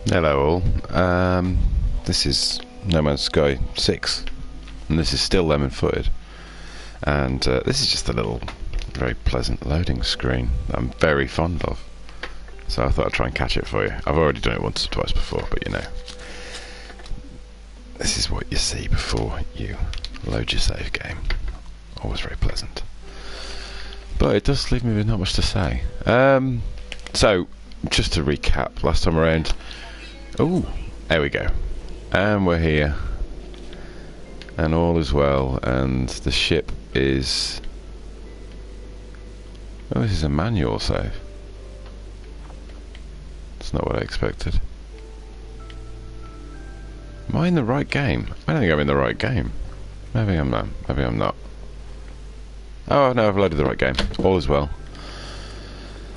Hello all. This is No Man's Sky 6, and this is still lemon-footed. And this is just a little, very pleasant loading screen that I'm very fond of. So I thought I'd try and catch it for you. I've already done it once or twice before, but you know. This is what you see before you load your save game. Always very pleasant. But it does leave me with not much to say. So, just to recap, last time around... Oh, there we go. And we're here. And all is well, and the ship is... Oh, this is a manual save. That's not what I expected. Am I in the right game? I don't think I'm in the right game. Maybe I'm not. Maybe I'm not. Oh, no, I've loaded the right game. All is well.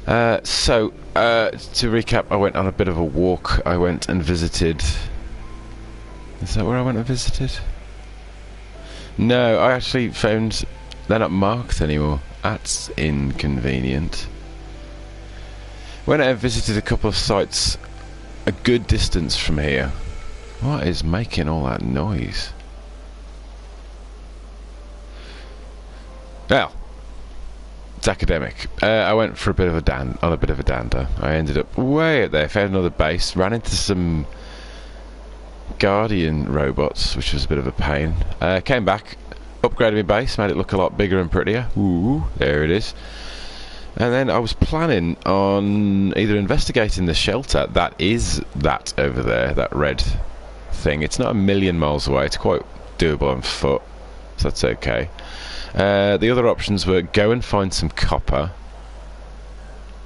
To recap, I went on a bit of a walk. I went and visited... Is that where I went and visited? No, I actually found they're not marked anymore. That's inconvenient. Went out and visited a couple of sites a good distance from here. What is making all that noise? Well, it's academic. I went for a bit of a dander. I ended up way out there, found another base, ran into some Guardian robots, which was a bit of a pain. Came back, upgraded my base, made it look a lot bigger and prettier. Ooh, there it is. And then I was planning on either investigating the shelter, that is that over there, that red thing. It's not a million miles away, it's quite doable on foot, so that's okay. The other options were go and find some copper.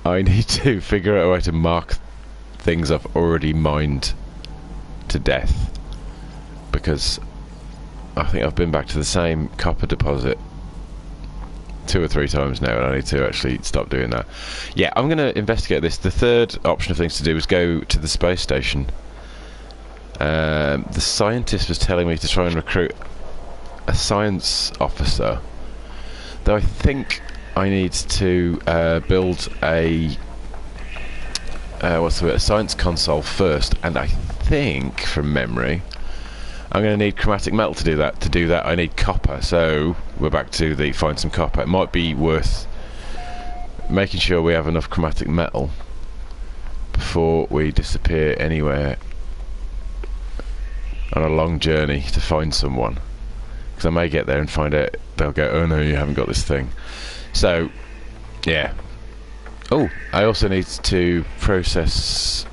I need to figure out a way to mark things I've already mined to death, because I think I've been back to the same copper deposit 2 or 3 times now, and I need to actually stop doing that. Yeah, I'm going to investigate this. The third option of things to do is go to the space station. The scientist was telling me to try and recruit a science officer, though I think I need to build a a science console first, and I think from memory I'm going to need chromatic metal to do that. To do that I need copper, so we're back to the find some copper. It might be worth making sure we have enough chromatic metal before we disappear anywhere on a long journey to find someone, because I may get there and find out they'll go, oh no, you haven't got this thing. So yeah. Oh, I also need to process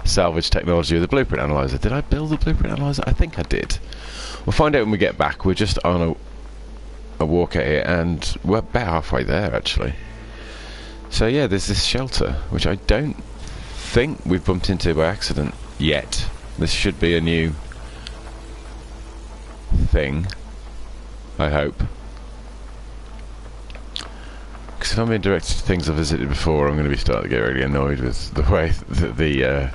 salvage technology with the blueprint analyzer. Did I build the blueprint analyzer? I think I did. We'll find out when we get back. We're just on a walk out here, and we're about halfway there actually. So yeah, there's this shelter, which I don't think we've bumped into by accident yet. This should be a new thing, I hope. Because if I'm being directed to things I've visited before, I'm going to be starting to get really annoyed with the way that the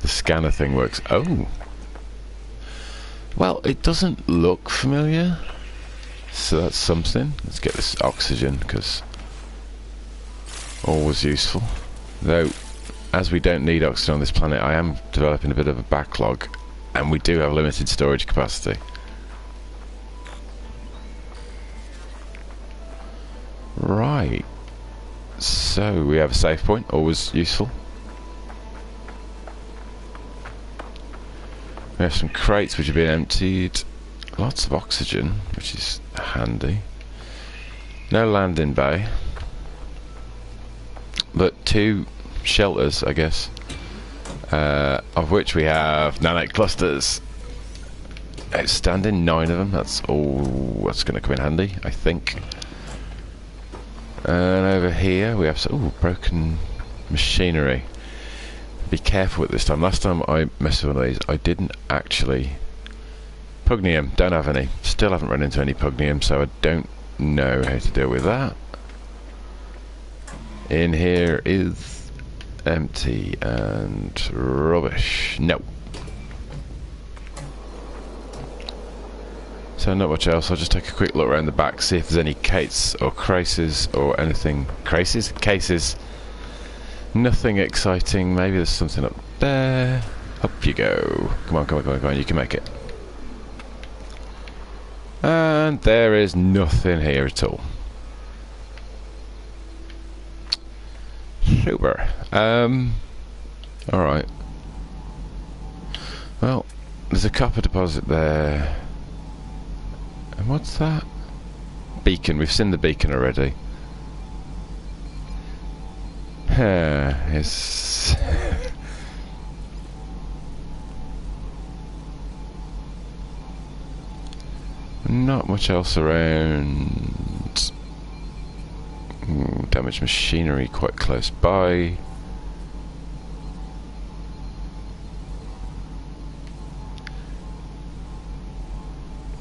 scanner thing works. Oh, well, it doesn't look familiar, so that's something. Let's get this oxygen, because always useful. Though, as we don't need oxygen on this planet, I am developing a bit of a backlog, and we do have limited storage capacity. Right, so we have a save point, always useful. We have some crates which have been emptied. Lots of oxygen, which is handy. No landing bay, but 2 shelters, I guess, of which we have nanite clusters. Outstanding, 9 of them. That's all that's going to come in handy, I think. And over here we have some broken machinery. Be careful with this time. Last time I messed with one of these, I didn't actually... Pugnium, don't have any. Still haven't run into any pugnium, so I don't know how to deal with that. In here is empty and rubbish. No. So not much else. I'll just take a quick look around the back, see if there's any cases or craces or anything. Cases? Nothing exciting. Maybe there's something up there. Up you go. Come on, come on, come on, come on. You can make it. And there is nothing here at all. Super. Alright. Well, there's a copper deposit there. And what's that? Beacon. We've seen the beacon already. It's... not much else around. Damaged machinery quite close by.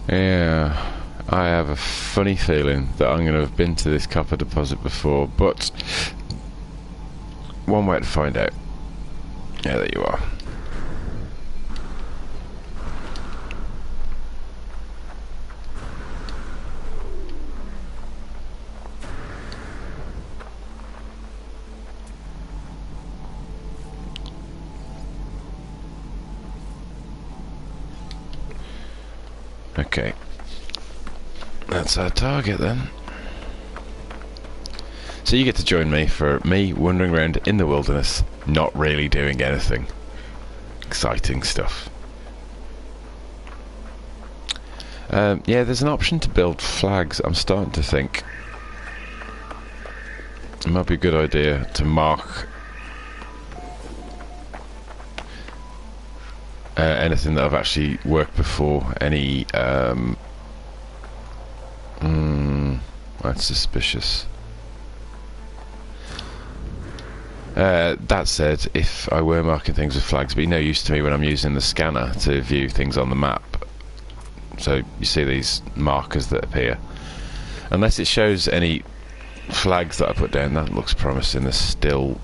Yeah, I have a funny feeling that I'm going to have been to this copper deposit before, but one way to find out. Yeah, there you are. Okay, that's our target then. So you get to join me for me wandering around in the wilderness, not really doing anything. Exciting stuff. Yeah, there's an option to build flags. I'm starting to think it might be a good idea to mark anything that I've actually worked before. Any that's suspicious. That said, if I were marking things with flags, it'd be no use to me when I'm using the scanner to view things on the map. So you see these markers that appear. Unless it shows any flags that I put down, that looks promising. There's still...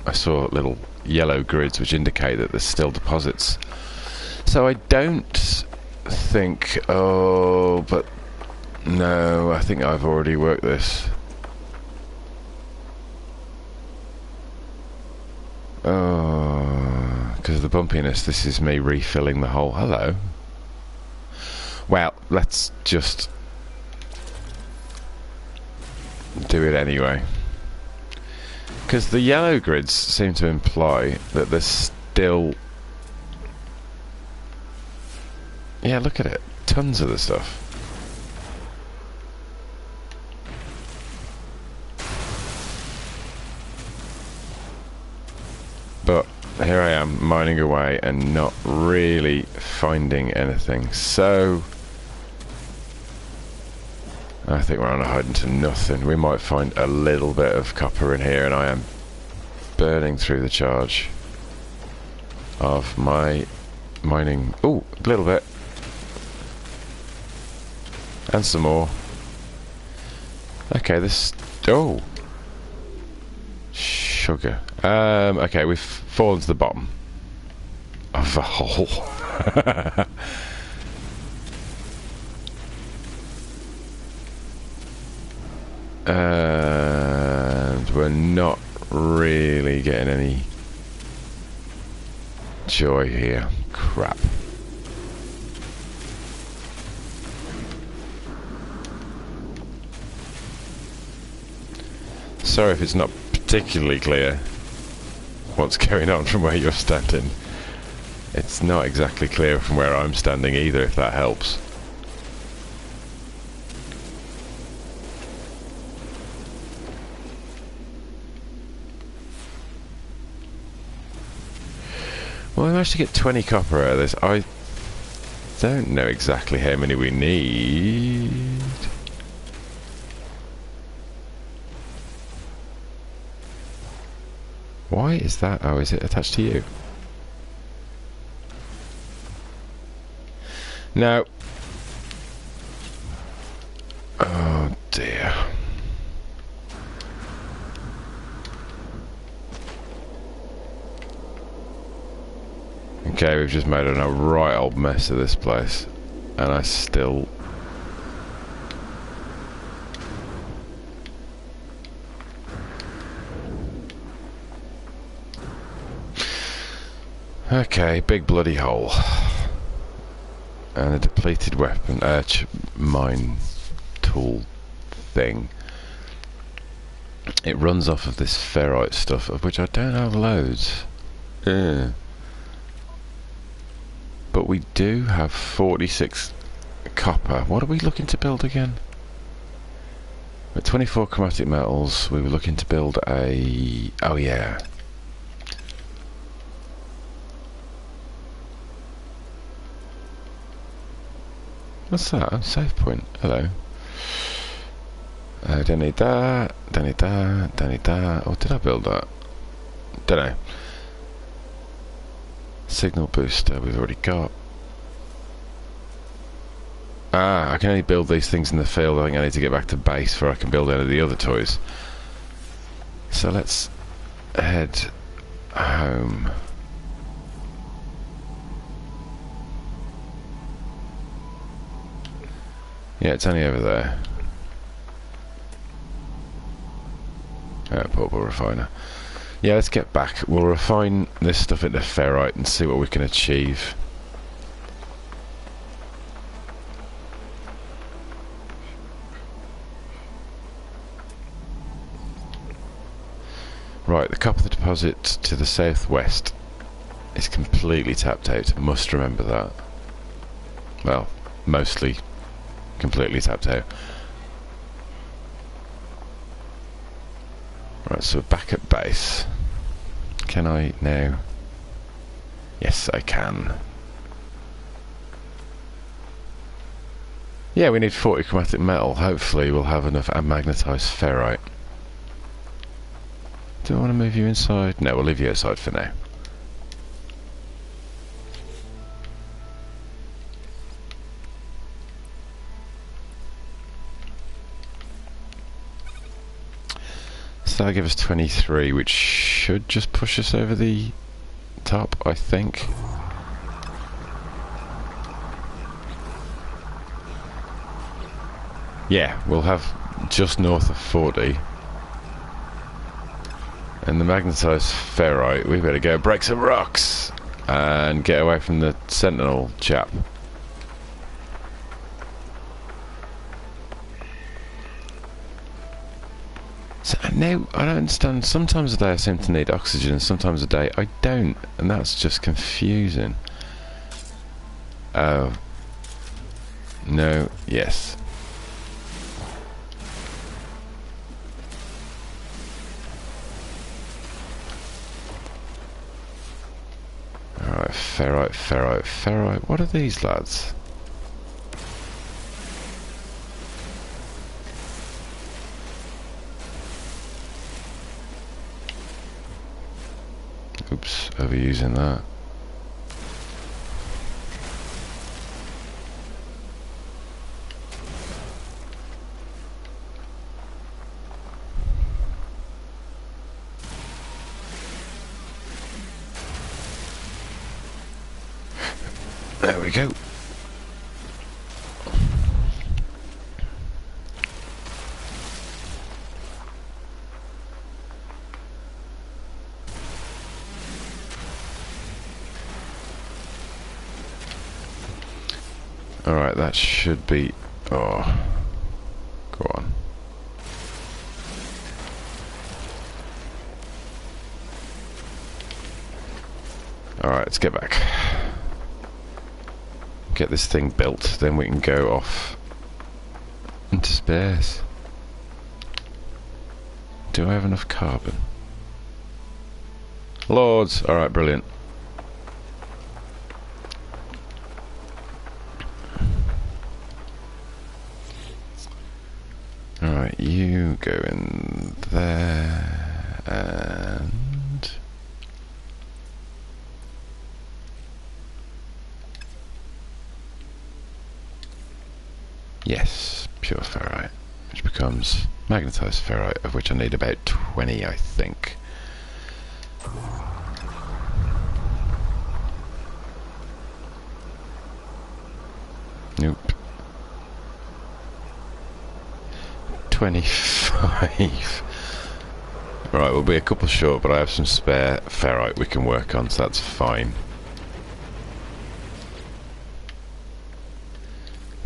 I saw little yellow grids which indicate that there's still deposits. So I don't think... Oh, but... No, I think I've already worked this. Oh, because of the bumpiness, this is me refilling the hole. Hello. Well, let's just do it anyway. Because the yellow grids seem to imply that there's still... Yeah, look at it. Tons of the stuff. But here I am mining away and not really finding anything. So I think we're on a hiding to nothing. We might find a little bit of copper in here, and I am burning through the charge of my mining. Ooh, a little bit. And some more. Okay, this... Oh! Sugar. Okay, we've fallen to the bottom of a hole. And we're not really getting any joy here. Crap. Sorry if it's not particularly clear what's going on from where you're standing. It's not exactly clear from where I'm standing either, if that helps. Well, we managed to get 20 copper out of this. I don't know exactly how many we need. Why is that? Oh, is it attached to you? No. Oh dear. Okay, we've just made a right old mess of this place, and I still... Okay, big bloody hole. And a depleted weapon, mine tool thing. It runs off of this ferrite stuff, of which I don't have loads. But we do have 46 copper. What are we looking to build again? With 24 chromatic metals, we were looking to build a... oh yeah. What's that? Save point. Hello. Don't need that. Don't need that. Don't need that. Or did I build that? Don't know. Signal booster we've already got. Ah, I can only build these things in the field. I think I need to get back to base before I can build any of the other toys. So let's head home. Yeah, it's only over there. Portable refiner. Yeah, let's get back. We'll refine this stuff into ferrite and see what we can achieve. Right, the copper deposit to the southwest is completely tapped out. Must remember that. Well, mostly completely tapped out. Right, so we're back at base. Can I now? Yes, I can. Yeah, we need 40 chromatic metal. Hopefully we'll have enough magnetized ferrite. Do I want to move you inside? No, we'll leave you outside for now. So that'll give us 23, which should just push us over the top, I think. Yeah, we'll have just north of 40. And the magnetised ferrite, we better go break some rocks and get away from the sentinel chap. So now I don't understand. Sometimes a day I seem to need oxygen, and sometimes a day I don't, and that's just confusing. Oh. No, yes. Alright, ferrite, ferrite, ferrite. What are these lads? Oops, overusing that. There we go. Alright, that should be... oh. Go on. Alright, let's get back. Get this thing built, then we can go off into space. Do I have enough carbon? Lords! Alright, brilliant. Alright, you go in there, and... yes, pure ferrite, which becomes magnetized ferrite, of which I need about 20, I think. Nope. 25. Right, we'll be a couple short, but I have some spare ferrite we can work on, so that's fine.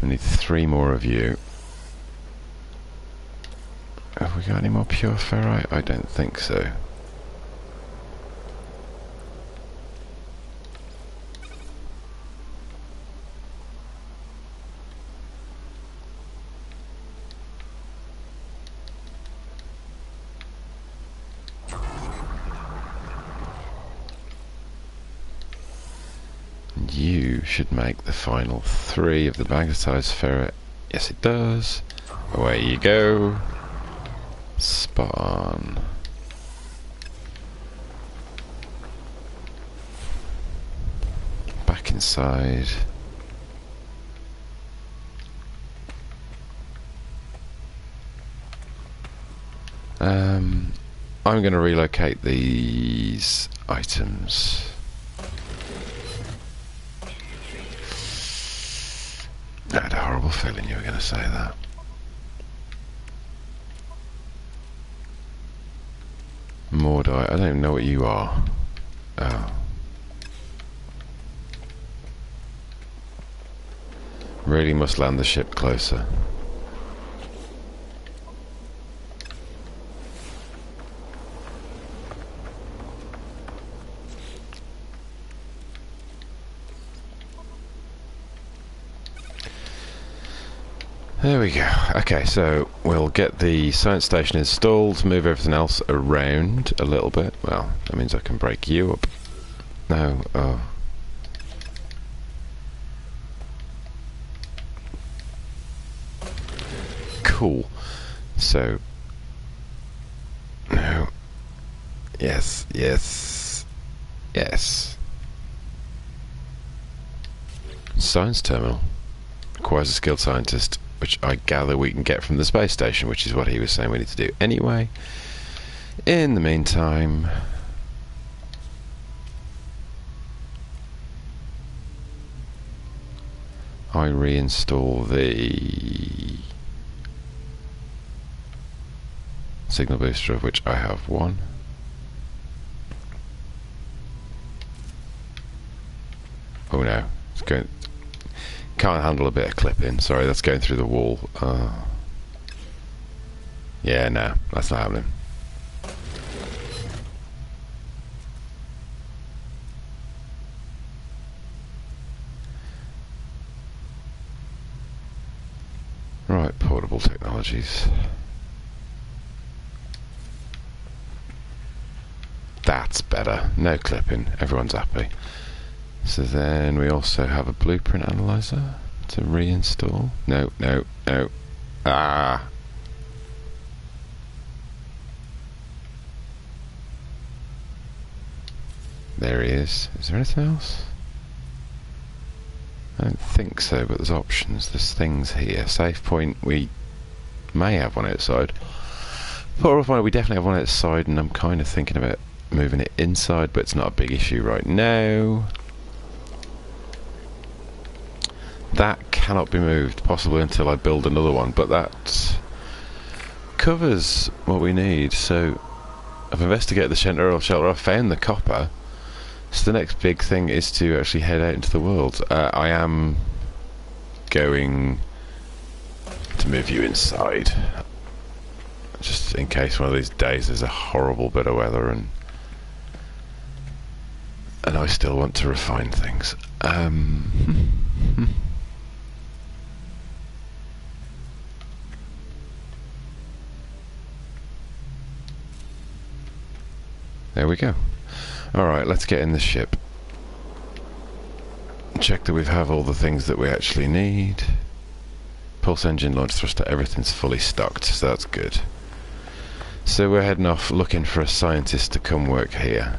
We need 3 more of you. Have we got any more pure ferrite? I don't think so. You should make the final 3 of the magnetized ferrite. Yes, it does. Away you go. Spot on. Back inside. I'm going to relocate these items. I had a horrible feeling you were going to say that. Mordite, I don't even know what you are. Oh. Really must land the ship closer. There we go. Okay, so we'll get the science station installed, move everything else around a little bit. Well, that means I can break you up. No, oh. Cool. So, no. Yes, yes, yes. Science terminal. Requires a skilled scientist, which I gather we can get from the space station, which is what he was saying we need to do anyway. In the meantime, I reinstall the signal booster, of which I have 1. Oh no, it's going. Can't handle a bit of clipping. Sorry, that's going through the wall. Yeah, no, that's not happening. Right, portable technologies. That's better. No clipping. Everyone's happy. So then we also have a blueprint analyzer to reinstall. No, no, no. Ah. There he is. Is there anything else? I don't think so, but there's options. There's things here. Save point, we may have one outside. Portal finder, we definitely have one outside, and I'm kind of thinking about moving it inside, but it's not a big issue right now. That cannot be moved, possibly until I build another one, but that covers what we need. So I've investigated the shelter, I've found the copper. So the next big thing is to actually head out into the world. I am going to move you inside, just in case one of these days there's a horrible bit of weather and I still want to refine things. There we go. Alright, let's get in the ship. Check that we have all the things that we actually need. Pulse engine, launch thruster, everything's fully stocked, so that's good. So we're heading off looking for a scientist to come work here.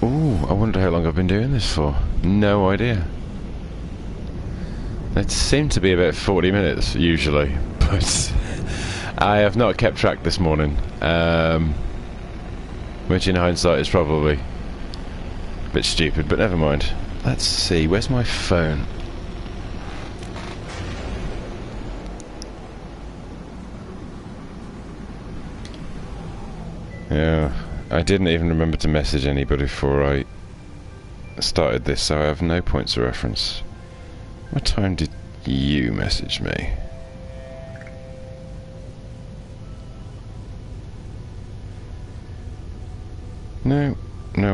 Ooh, I wonder how long I've been doing this for. No idea. It seemed to be about 40 minutes usually, but I have not kept track this morning, which in hindsight is probably a bit stupid, but never mind. Let's see, where's my phone? Yeah, I didn't even remember to message anybody before I started this, so I have no points of reference. What time did you message me? No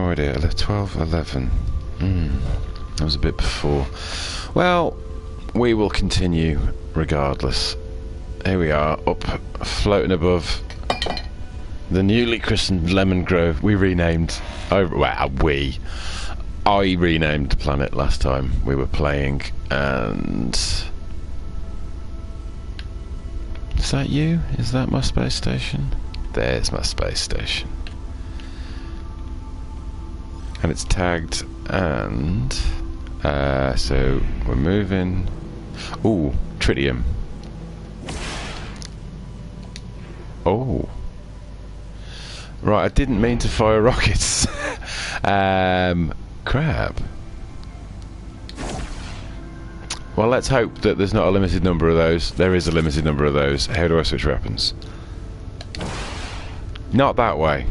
idea. 12, 11. That was a bit before. Well, we will continue regardless. Here we are, up, floating above the newly christened Lemon Grove. We renamed. I renamed the planet last time we were playing, and is that you? Is that my space station? There's my space station. And it's tagged, and so we're moving. Ooh, tritium. Oh. Right, I didn't mean to fire rockets. Crap. Well, let's hope that there's not a limited number of those. There is a limited number of those. How do I switch weapons? Not that way.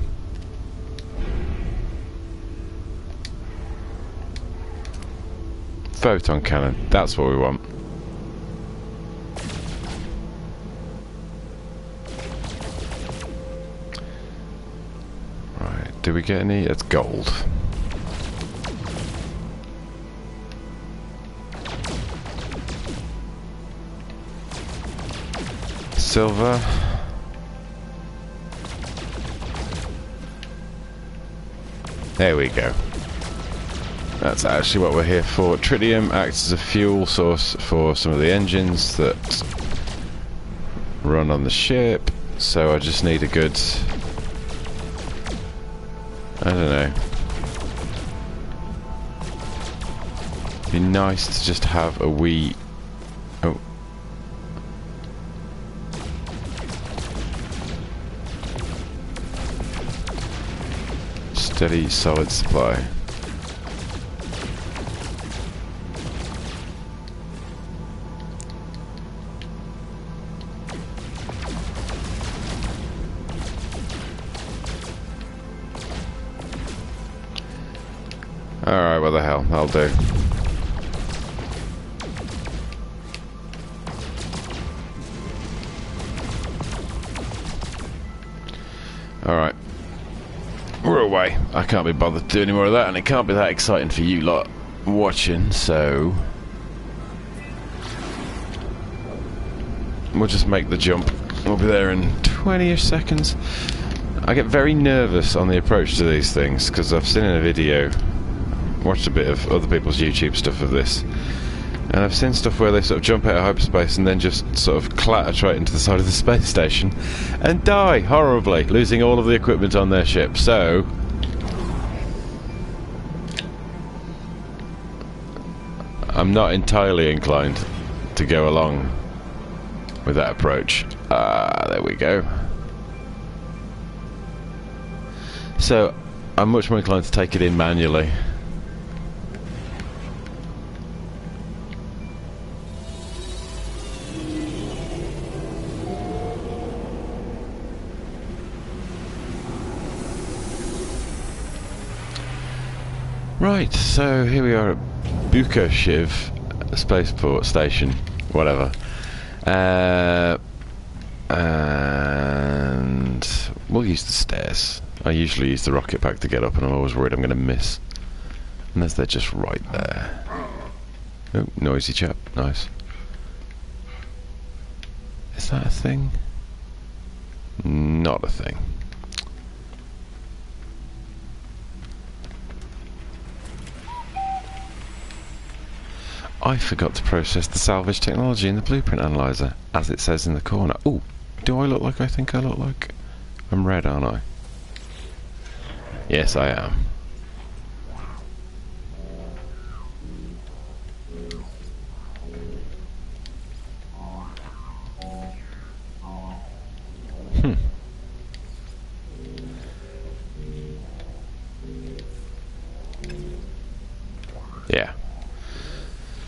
Photon cannon. That's what we want. Right. Do we get any? It's gold. Silver. There we go. That's actually what we're here for. Tritium acts as a fuel source for some of the engines that run on the ship, so I just need a good, I don't know, be nice to just have a wee, oh, steady solid supply. Alright, what the hell, that'll do. Alright. We're away. I can't be bothered to do any more of that, and it can't be that exciting for you lot watching, so we'll just make the jump. We'll be there in 20-ish seconds. I get very nervous on the approach to these things, because I've seen in a video, watched a bit of other people's YouTube stuff of this, and I've seen stuff where they sort of jump out of hyperspace and then just sort of clatter straight into the side of the space station and die horribly, losing all of the equipment on their ship. So I'm not entirely inclined to go along with that approach. There we go. So I'm much more inclined to take it in manually. Right, so here we are at Bloke spaceport station, whatever, and we'll use the stairs. I usually use the rocket pack to get up, and I'm always worried I'm going to miss, unless they're just right there. Oh, noisy chap, nice. Is that a thing? Not a thing. I forgot to process the salvage technology in the blueprint analyzer, as it says in the corner. Oh, do I look like I think I look like? I'm red, aren't I? Yes, I am. Yeah.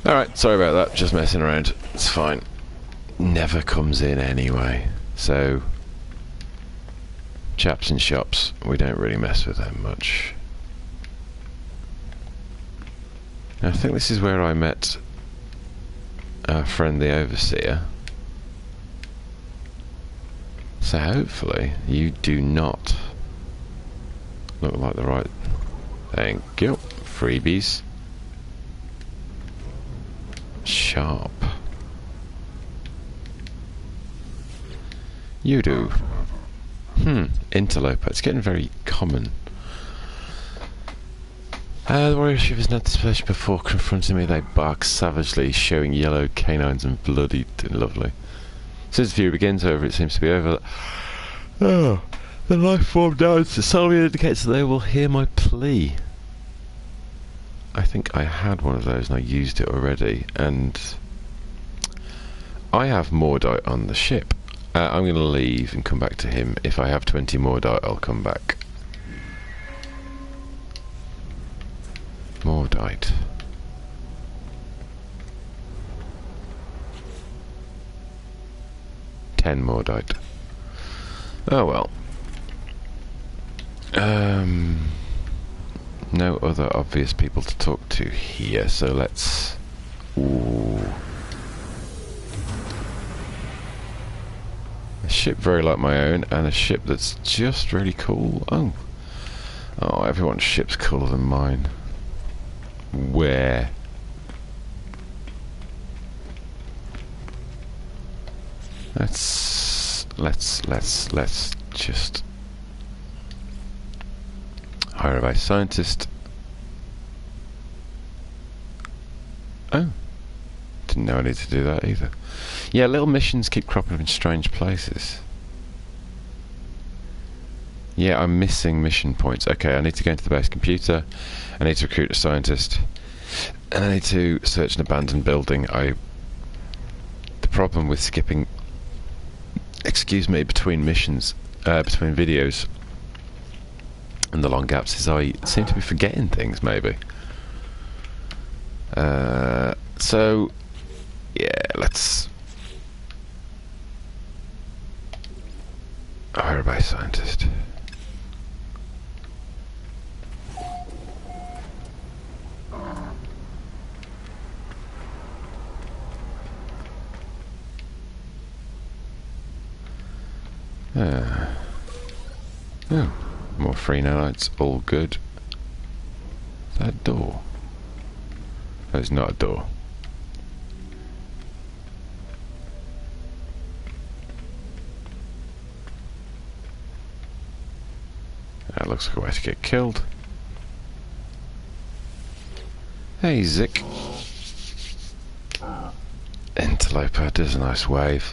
Alright, sorry about that, just messing around. It's fine. Never comes in anyway. So chaps in shops, we don't really mess with them much. I think this is where I met our friend the Overseer. So hopefully you do not look like the right... Thank you. Freebies. Sharp. You do. Interloper. It's getting very common. The warrior ship is not displeasure before confronting me. They bark savagely, showing yellow canines and bloody lovely. Since the view begins, however, it seems to be over. Oh, the life form dies. The solely indicates that they will hear my plea. I think I had one of those and I used it already, and I have Mordite on the ship. I'm going to leave and come back to him. If I have 20 Mordite, I'll come back. Mordite. Mordite. Oh well. No other obvious people to talk to here, so let's... Ooh. A ship very like my own, and a ship that's just really cool. Oh, everyone's ship's cooler than mine. Where? Let's just hire a base scientist. Oh, didn't know I needed to do that either. Yeah, little missions keep cropping up in strange places. Yeah, I'm missing mission points. Okay, I need to go into the base computer. I need to recruit a scientist, and I need to search an abandoned building. The problem with skipping, excuse me, between missions, between videos, and the long gaps is I seem to be forgetting things, maybe. So, yeah, let's hire a base scientist. Oh, more free nanites, all good. Is that a door? No, it's not a door. That looks like a way to get killed. Hey, Zick. Interloper does a nice wave.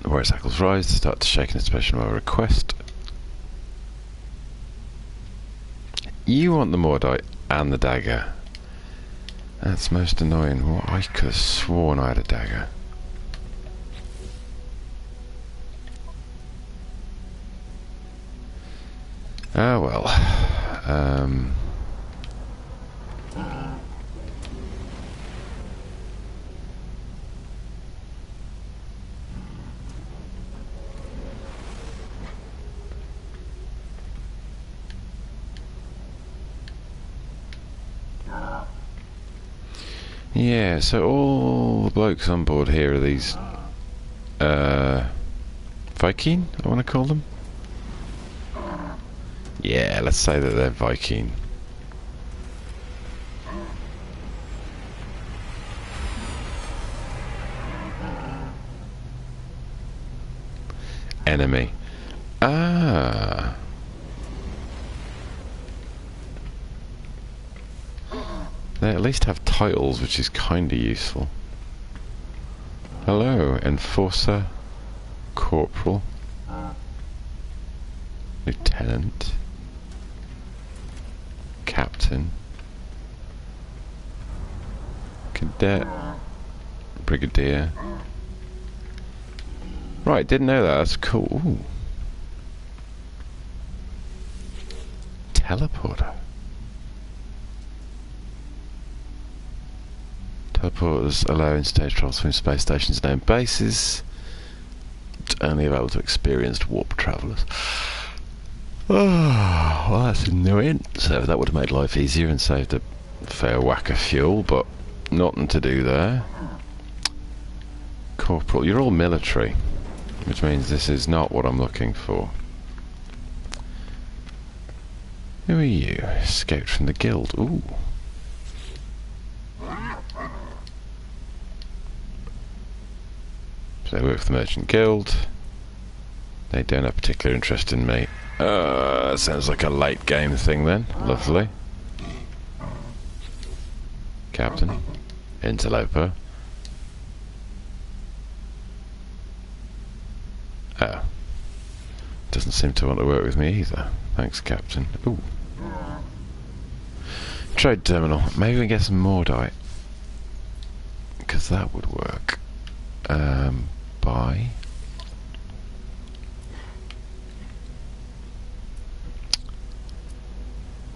The warrior's hackles rise to start to shake in anticipation of my request. You want the Mordite and the dagger. That's most annoying. Well, I could have sworn I had a dagger. Ah, well. Yeah, so all the blokes on board here are these Viking, I want to call them. Yeah, let's say that they're Viking. Enemy. Ah. They at least have titles, which is kinda useful. Hello, Enforcer, Corporal, Lieutenant, Captain, Cadet, Brigadier. Right, didn't know that, that's cool. Ooh. Teleporter. Teleporters allow in-stage travels between space stations and known bases. only available to experienced warp travellers. Oh, well, that's annoying. So that would have made life easier and saved a fair whack of fuel, but nothing to do there. Corporal, you're all military, which means this is not what I'm looking for. Who are you? Escaped from the guild. Ooh. So they work for the Merchant Guild. They don't have particular interest in me. Sounds like a late game thing then. Lovely. Captain. Interloper. Oh. Doesn't seem to want to work with me either. Thanks, Captain. Ooh. Trade terminal. Maybe we can get some Mordite. Because that would work. Buy.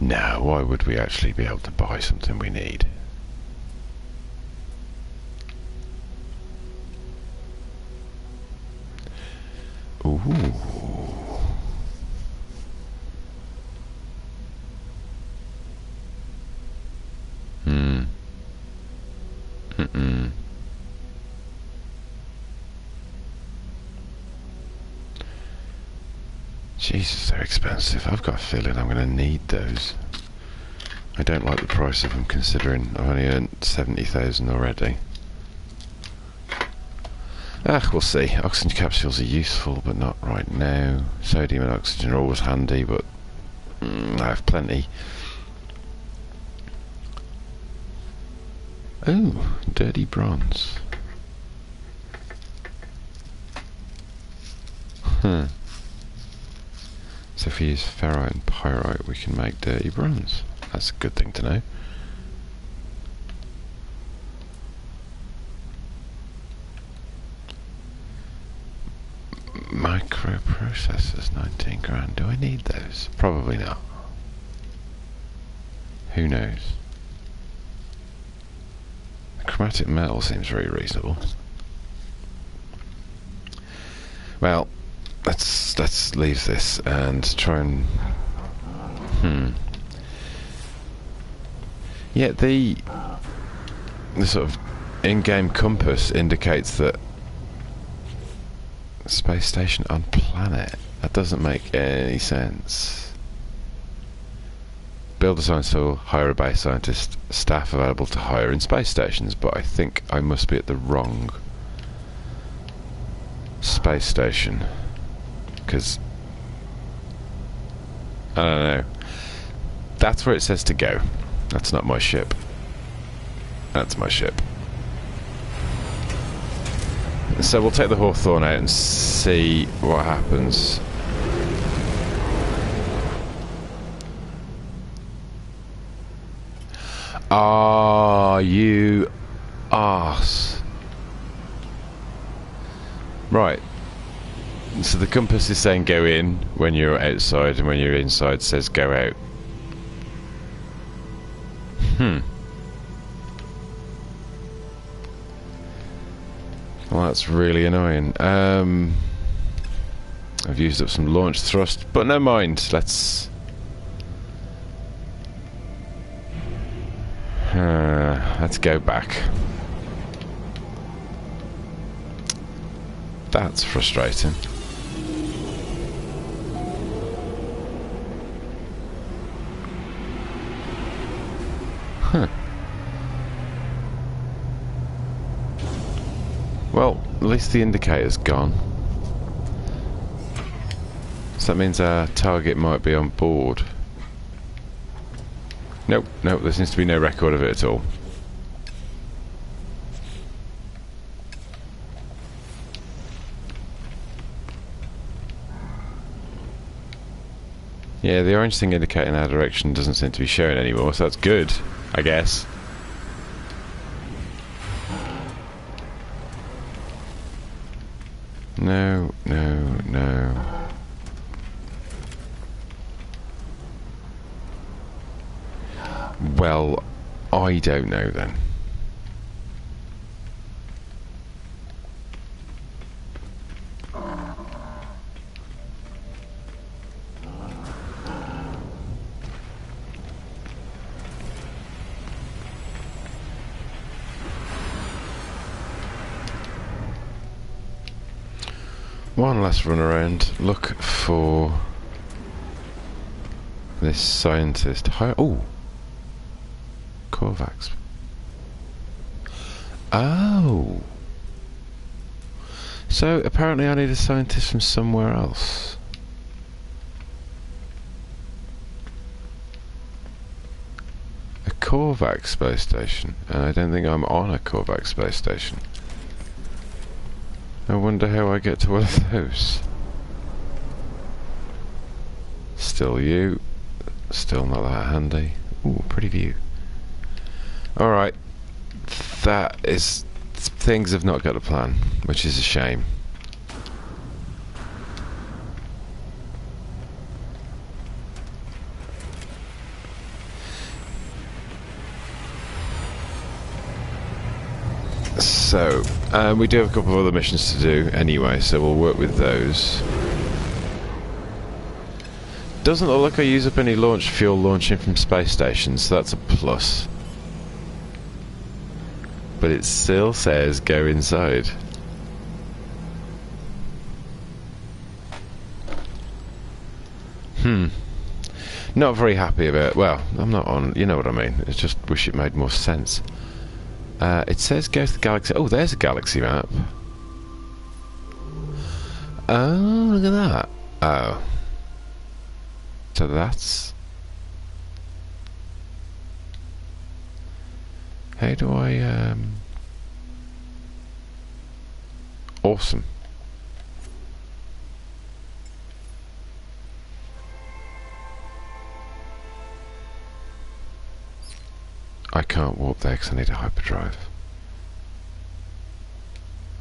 No, why would we actually be able to buy something we need? Ooh. Jesus, they're expensive. I've got a feeling I'm going to need those. I don't like the price of them, considering I've only earned 70,000 already. We'll see. Oxygen capsules are useful, but not right now. Sodium and oxygen are always handy, but I have plenty. Oh, dirty bronze. So if we use ferrite and pyrite, we can make dirty bronze. That's a good thing to know. Microprocessors, 19 grand. Do I need those? Probably not. Who knows? Chromatic metal seems very reasonable. Well, let's leave this and try and yeah, the sort of in-game compass indicates that space station on planet. That doesn't make any sense. Build a science tool, hire a base scientist, staff available to hire in space stations, but I think I must be at the wrong space station, because I don't know. That's where it says to go. That's not my ship. That's my ship. So we'll take the Hawthorne out and see what happens. Ah, you arse. Right. So the compass is saying go in when you're outside, and when you're inside says go out. Well, that's really annoying. I've used up some launch thrust, but never mind. Let's go back. That's frustrating. Well, at least the indicator's gone. So that means our target might be on board. Nope, nope, there seems to be no record of it at all. Yeah, the orange thing indicating our direction doesn't seem to be showing anymore, so that's good, I guess. No, no, no. Well, I don't know then. One last run around. Look for this scientist. Oh, Korvax. Oh. So apparently I need a scientist from somewhere else. A Korvax space station. And I don't think I'm on a Korvax space station. I wonder how I get to one of those. Still you. Still not that handy. Ooh, pretty view. Alright. That is... Things have not got a plan, which is a shame. So, we do have a couple of other missions to do anyway, so we'll work with those. Doesn't look like I use up any launch fuel launching from space stations, so that's a plus. But it still says go inside. Not very happy about... Well, I'm not on... You know what I mean. I just wish it made more sense. It says go to the galaxy... Oh, there's a galaxy map. Oh, look at that. Oh. So that's... How do I... Awesome. I can't warp there because I need a hyperdrive.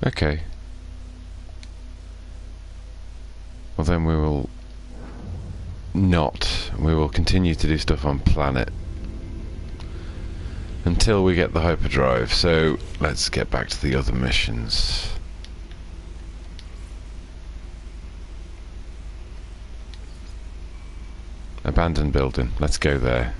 Okay. Well then we will not. We will continue to do stuff on planet until we get the hyperdrive. So let's get back to the other missions. Abandoned building. Let's go there.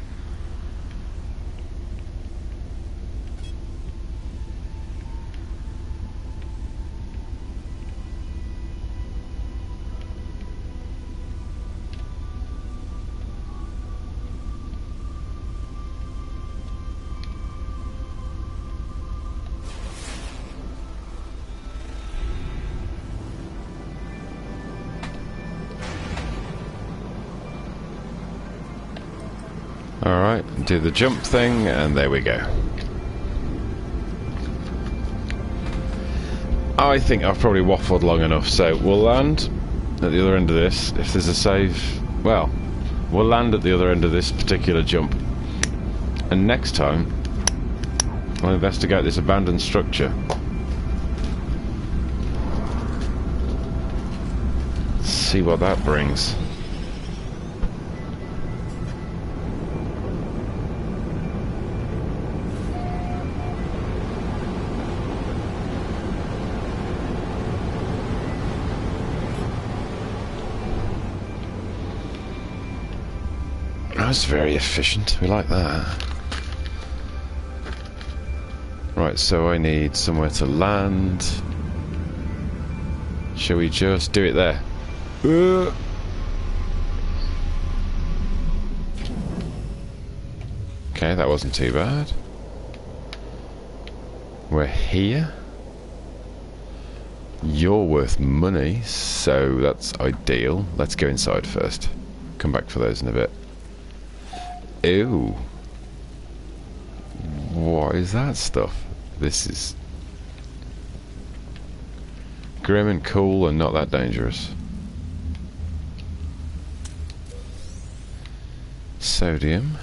Alright, do the jump thing, and there we go. I think I've probably waffled long enough, so we'll land at the other end of this. If there's a save, well, we'll land at the other end of this particular jump. And next time, I'll investigate this abandoned structure. See what that brings. That's very efficient. We like that. Right, so I need somewhere to land. Shall we just do it there? Okay, that wasn't too bad. We're here. You're worth money, so that's ideal. Let's go inside first. Come back for those in a bit. Ew. What is that stuff? This is grim and cool and not that dangerous. Sodium.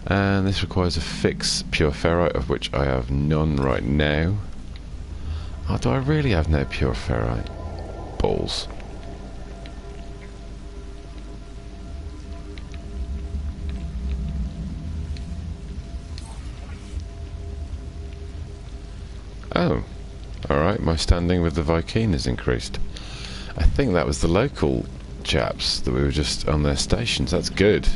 And this requires a fix pure ferrite, of which I have none right now. Oh, do I really have no pure ferrite? Balls. Oh, alright, my standing with the Viking is increased. I think that was the local chaps that we were just on their stations. That's good.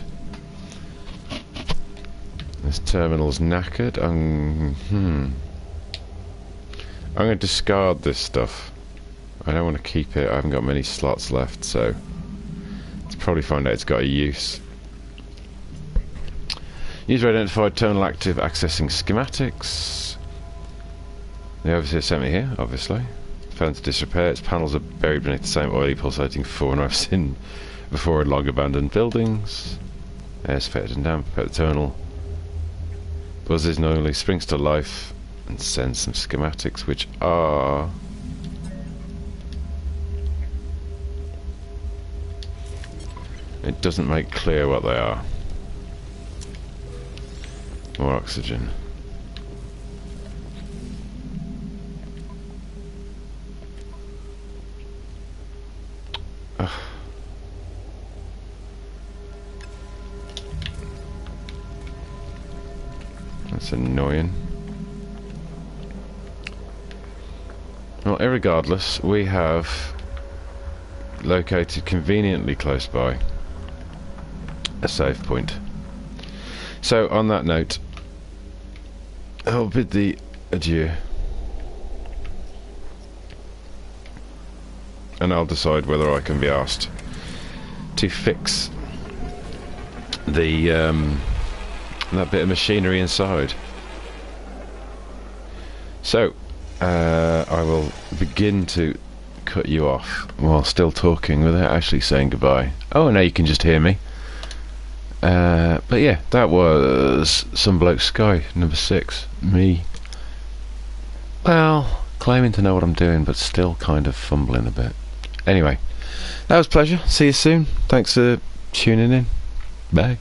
This terminal's knackered. I'm going to discard this stuff. I don't want to keep it. I haven't got many slots left, so let's probably find out it's got a use. User identified, terminal active, accessing schematics. The overseer sent me here, obviously. Fell into disrepair. Its panels are buried beneath the same oily pulsating form I've seen before in long abandoned buildings. Air's fetid and damp. Prepare the terminal. Buzzes noisily, springs to life, and sends some schematics, which are... It doesn't make clear what they are. More oxygen. Ugh. That's annoying. Well, irregardless, we have located conveniently close by a save point. So, on that note, I'll bid thee adieu. And I'll decide whether I can be asked to fix the that bit of machinery inside. So, I will begin to cut you off while still talking without actually saying goodbye. Oh, now you can just hear me. But yeah, that was Some Bloke Sky, number 6. Me. Well, claiming to know what I'm doing, but still kind of fumbling a bit. Anyway, that was a pleasure. See you soon. Thanks for tuning in. Bye.